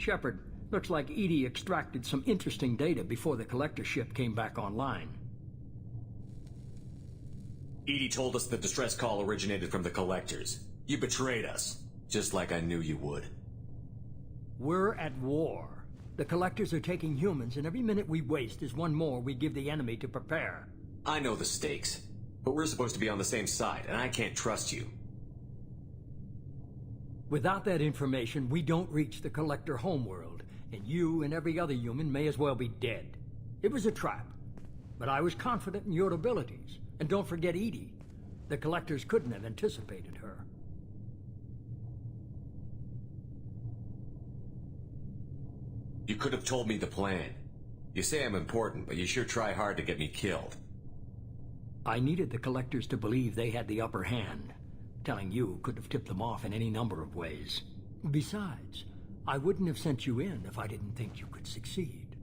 Shepard, looks like Edie extracted some interesting data before the collector ship came back online. Edie told us the distress call originated from the collectors. You betrayed us, just like I knew you would. We're at war. The collectors are taking humans, and every minute we waste is one more we give the enemy to prepare. I know the stakes, but we're supposed to be on the same side, and I can't trust you. Without that information, we don't reach the collector homeworld, and you and every other human may as well be dead. It was a trap, but I was confident in your abilities. And don't forget Edie. The collectors couldn't have anticipated her. You could have told me the plan. You say I'm important, but you sure try hard to get me killed. I needed the collectors to believe they had the upper hand. Telling you could have tipped them off in any number of ways. Besides, I wouldn't have sent you in if I didn't think you could succeed.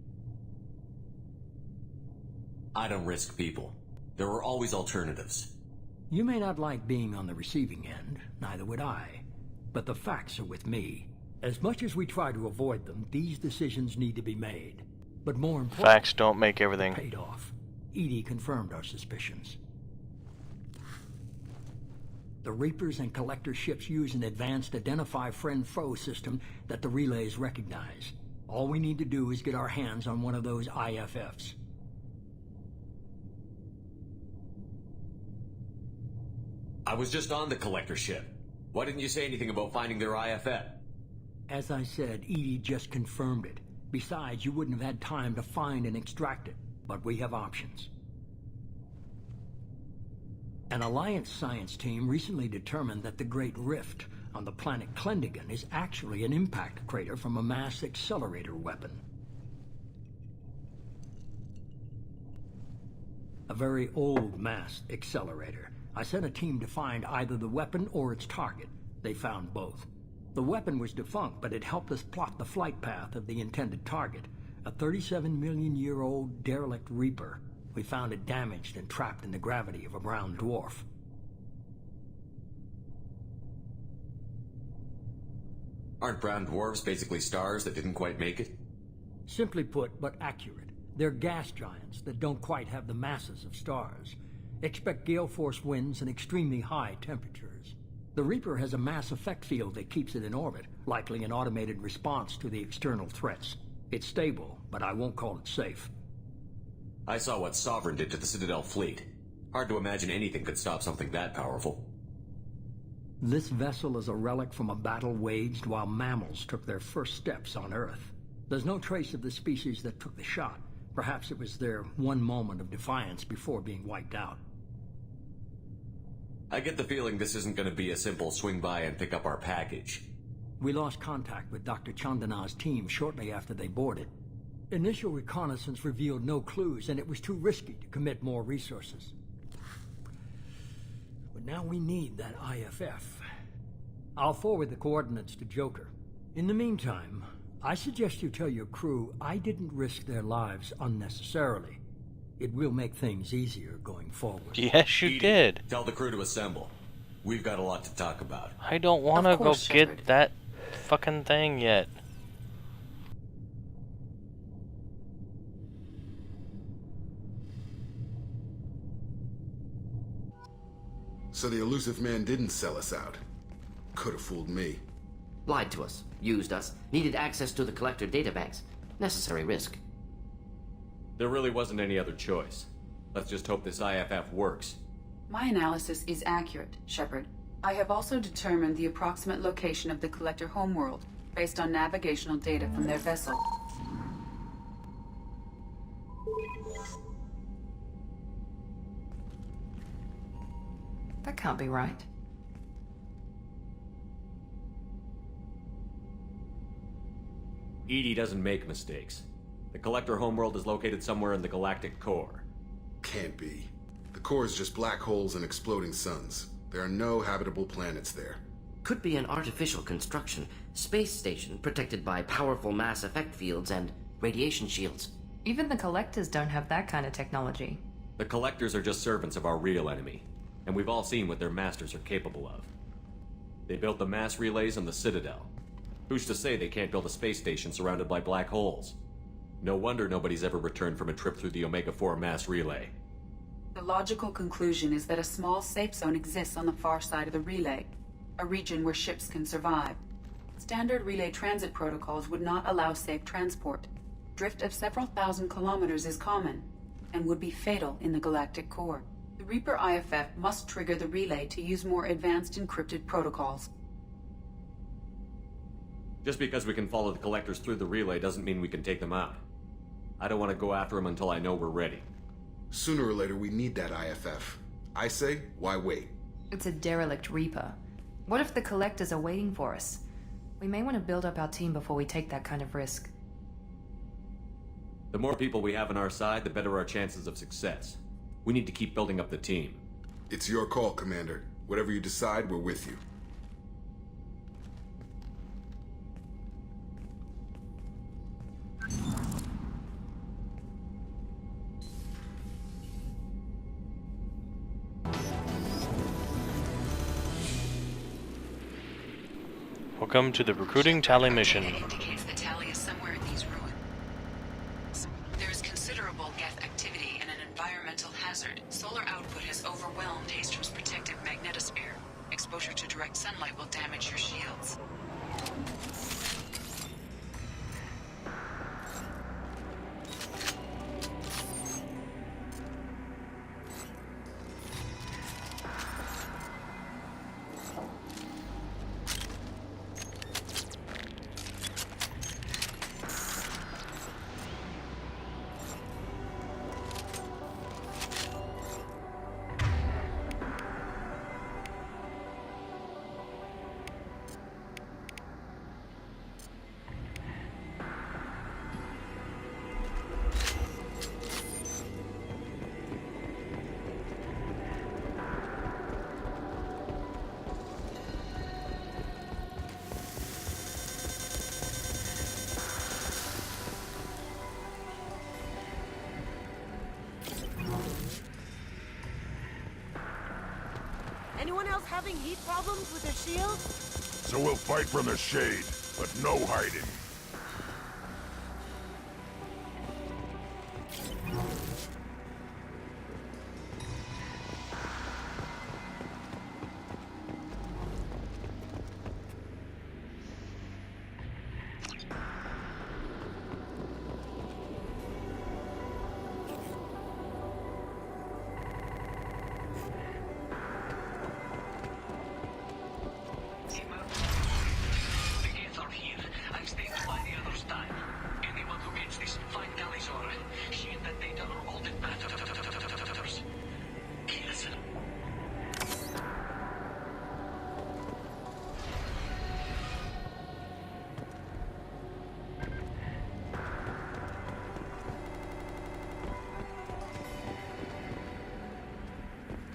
I don't risk people. There are always alternatives. You may not like being on the receiving end, neither would I. But the facts are with me. As much as we try to avoid them, these decisions need to be made. But more importantly, facts don't make everything. Paid off. Edie confirmed our suspicions. The Reapers and Collector ships use an advanced Identify Friend-Foe system that the relays recognize. All we need to do is get our hands on one of those IFFs. I was just on the collector ship. Why didn't you say anything about finding their IFF? As I said, Edie just confirmed it. Besides, you wouldn't have had time to find and extract it. But we have options. An Alliance science team recently determined that the Great Rift on the planet Klendigan is actually an impact crater from a mass accelerator weapon. A very old mass accelerator. I sent a team to find either the weapon or its target. They found both. The weapon was defunct, but it helped us plot the flight path of the intended target, a 37-million-year-old derelict Reaper. We found it damaged and trapped in the gravity of a brown dwarf. Aren't brown dwarfs basically stars that didn't quite make it? Simply put, but accurate. They're gas giants that don't quite have the masses of stars. Expect gale force winds and extremely high temperatures. The Reaper has a mass effect field that keeps it in orbit, likely an automated response to the external threats. It's stable, but I won't call it safe. I saw what Sovereign did to the Citadel fleet. Hard to imagine anything could stop something that powerful. This vessel is a relic from a battle waged while mammals took their first steps on Earth. There's no trace of the species that took the shot. Perhaps it was their one moment of defiance before being wiped out. I get the feeling this isn't going to be a simple swing by and pick up our package. We lost contact with Dr. Chandana's team shortly after they boarded. Initial reconnaissance revealed no clues, and it was too risky to commit more resources. But now we need that IFF. I'll forward the coordinates to Joker. In the meantime, I suggest you tell your crew I didn't risk their lives unnecessarily. It will make things easier going forward. Yes, you did. Tell the crew to assemble. We've got a lot to talk about. I don't want to go get that fucking thing yet. So the elusive man didn't sell us out. Could have fooled me. Lied to us, used us, needed access to the collector databanks. Necessary risk. There really wasn't any other choice. Let's just hope this IFF works. My analysis is accurate, Shepard. I have also determined the approximate location of the collector homeworld, based on navigational data from their vessel. That can't be right. Edie doesn't make mistakes. The collector homeworld is located somewhere in the galactic core. Can't be. The core is just black holes and exploding suns. There are no habitable planets there. Could be an artificial construction, space station protected by powerful mass effect fields and radiation shields. Even the collectors don't have that kind of technology. The collectors are just servants of our real enemy, and we've all seen what their masters are capable of. They built the mass relays on the Citadel. Who's to say they can't build a space station surrounded by black holes? No wonder nobody's ever returned from a trip through the Omega-4 mass relay. The logical conclusion is that a small safe zone exists on the far side of the relay, a region where ships can survive. Standard relay transit protocols would not allow safe transport. Drift of several thousand kilometers is common, and would be fatal in the galactic core. The Reaper IFF must trigger the relay to use more advanced encrypted protocols. Just because we can follow the collectors through the relay doesn't mean we can take them out. I don't want to go after them until I know we're ready. Sooner or later, we need that IFF. I say, why wait? It's a derelict Reaper. What if the Collectors are waiting for us? We may want to build up our team before we take that kind of risk. The more people we have on our side, the better our chances of success. We need to keep building up the team. It's your call, Commander. Whatever you decide, we're with you. Welcome to the recruiting tally mission. Indicates the tally is somewhere in these ruins. There is considerable geth activity and an environmental hazard. Solar output has overwhelmed Hastrom's protective magnetosphere. Exposure to direct sunlight will damage your shields. Anyone else having heat problems with their shield? So we'll fight from the shade, but no hiding.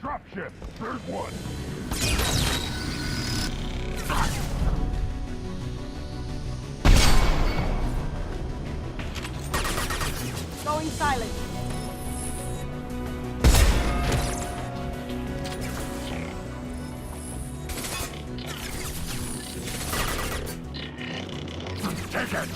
Dropship, third one. Going silent. Take it!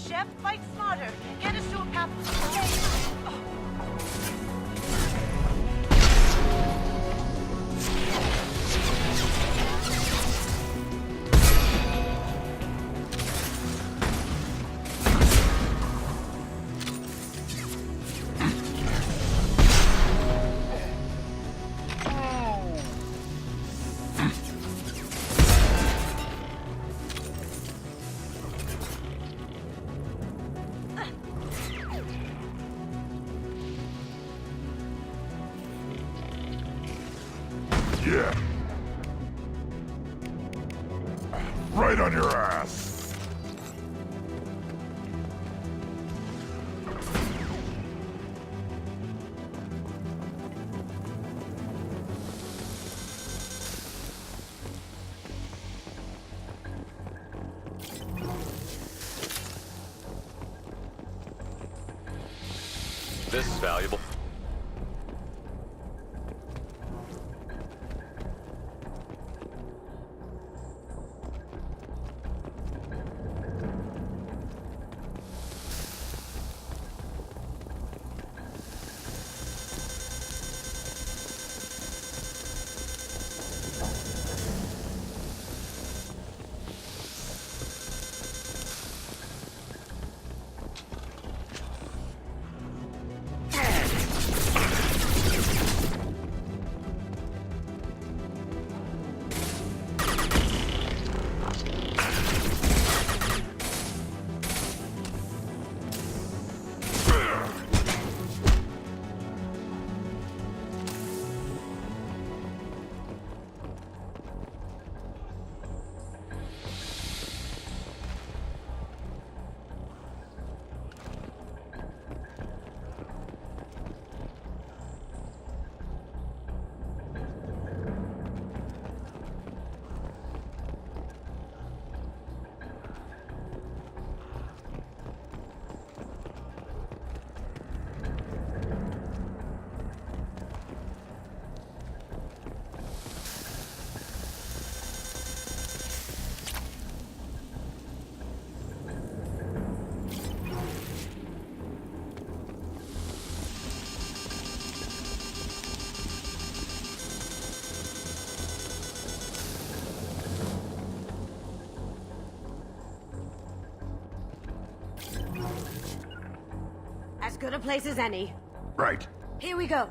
Chef, fight smarter. Get us to a path to escape. Yeah. Right on your ass. This is valuable. As good a place as any. Right. Here we go.